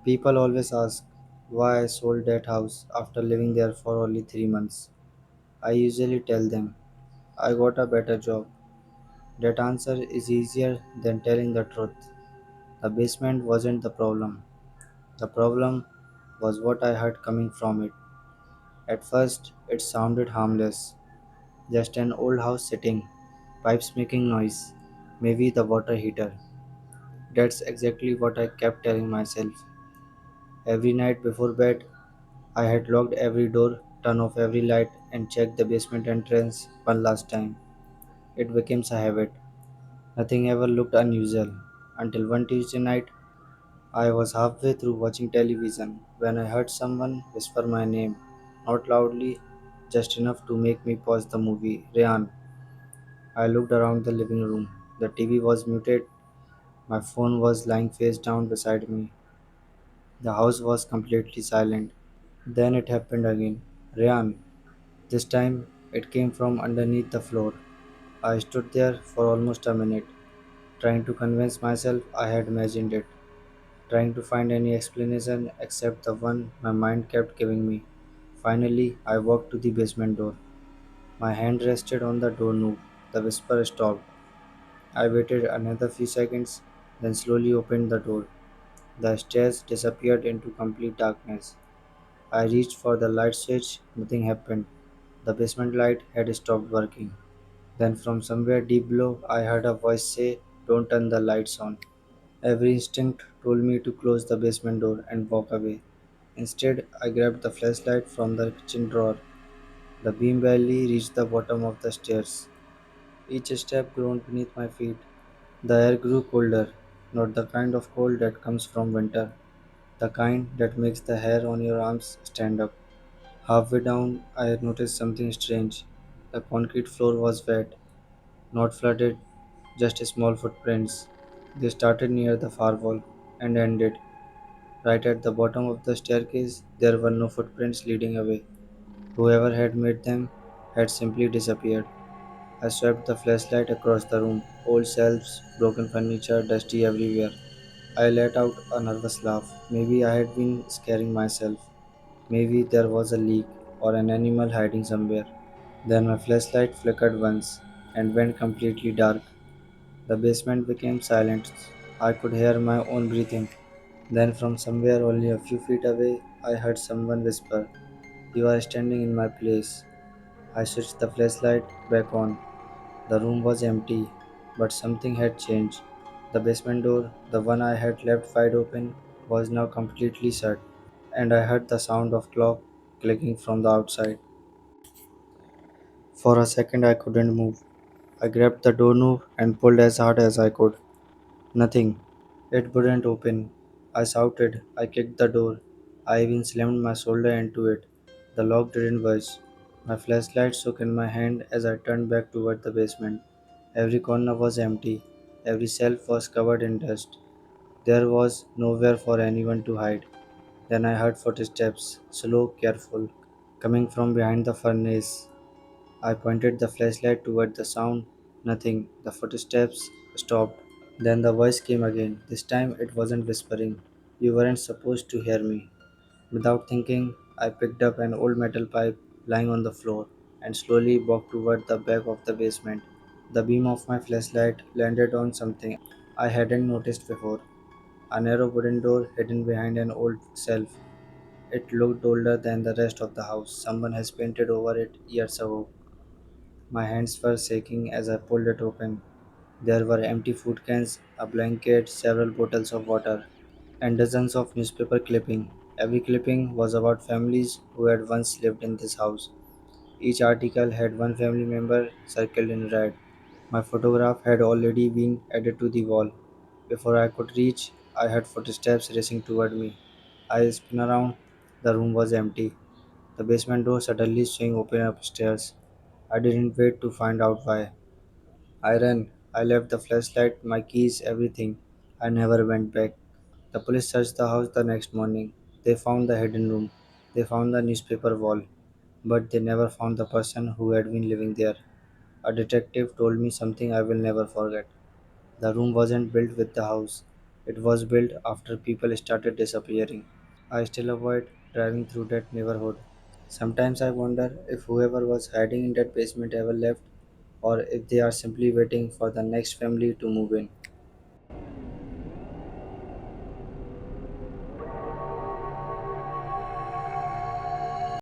People always ask why I sold that house after living there for only 3 months. I usually tell them I got a better job. That answer is easier than telling the truth. The basement wasn't the problem. The problem was what I heard coming from it. At first, it sounded harmless, just an old house sitting, pipes making noise, maybe the water heater. That's exactly what I kept telling myself. Every night before bed, I had locked every door, turned off every light, and checked the basement entrance one last time. It became a habit. Nothing ever looked unusual until one Tuesday night. I was halfway through watching television when I heard someone whisper my name, not loudly, just enough to make me pause the movie. Ryan. I looked around the living room. The TV was muted. My phone was lying face down beside me. The house was completely silent. Then it happened again. Ryan. This time it came from underneath the floor. I stood there for almost a minute, trying to convince myself I had imagined it, trying to find any explanation except the one my mind kept giving me. Finally, I walked to the basement door. My hand rested on the doorknob. The whisper stopped. I waited another few seconds, then slowly opened the door. The stairs disappeared into complete darkness. I reached for the light switch. Nothing happened. The basement light had stopped working. Then, from somewhere deep below, I heard a voice say, "Don't turn the lights on." Every instinct told me to close the basement door and walk away. Instead, I grabbed the flashlight from the kitchen drawer. The beam barely reached the bottom of the stairs. Each step groaned beneath my feet. The air grew colder, not the kind of cold that comes from winter, the kind that makes the hair on your arms stand up. Halfway down, I had noticed something strange. The concrete floor was wet, not flooded, just small footprints. They started near the far wall and ended right at the bottom of the staircase. There were no footprints leading away. Whoever had made them had simply disappeared. I swept the flashlight across the room. Old shelves, broken furniture, dusty everywhere. I let out a nervous laugh. Maybe I had been scaring myself. Maybe there was a leak or an animal hiding somewhere. Then my flashlight flickered once and went completely dark. The basement became silent. I could hear my own breathing. Then, from somewhere only a few feet away, I heard someone whisper, "You are standing in my place." I switched the flashlight back on. The room was empty, but something had changed. The basement door, the one I had left wide open, was now completely shut, and I heard the sound of clock clicking from the outside. For a second, I couldn't move. I grabbed the doorknob and pulled as hard as I could. Nothing. It wouldn't open. I shouted. I kicked the door. I even slammed my shoulder into it. The lock didn't budge. My flashlight shook in my hand as I turned back toward the basement. Every corner was empty. Every shelf was covered in dust. There was nowhere for anyone to hide. Then I heard footsteps, slow, careful, coming from behind the furnace. I pointed the flashlight toward the sound. Nothing. The footsteps stopped. Then the voice came again. This time it wasn't whispering. "You weren't supposed to hear me." Without thinking, I picked up an old metal pipe lying on the floor and slowly walked toward the back of the basement. The beam of my flashlight landed on something I hadn't noticed before. A narrow wooden door hidden behind an old shelf. It looked older than the rest of the house. Someone has painted over it years ago. My hands were shaking as I pulled it open. There were empty food cans, a blanket, several bottles of water, and dozens of newspaper clippings. Every clipping was about families who had once lived in this house. Each article had one family member circled in red. My photograph had already been added to the wall. Before I could reach, I heard footsteps racing toward me. I spun around. The room was empty. The basement door suddenly swung open upstairs. I didn't wait to find out why. I ran. I left the flashlight, my keys, everything. I never went back. The police searched the house the next morning. They found the hidden room. They found the newspaper wall. But they never found the person who had been living there. A detective told me something I will never forget. The room wasn't built with the house. It was built after people started disappearing. I still avoid driving through that neighborhood. Sometimes I wonder if whoever was hiding in that basement ever left or if they are simply waiting for the next family to move in.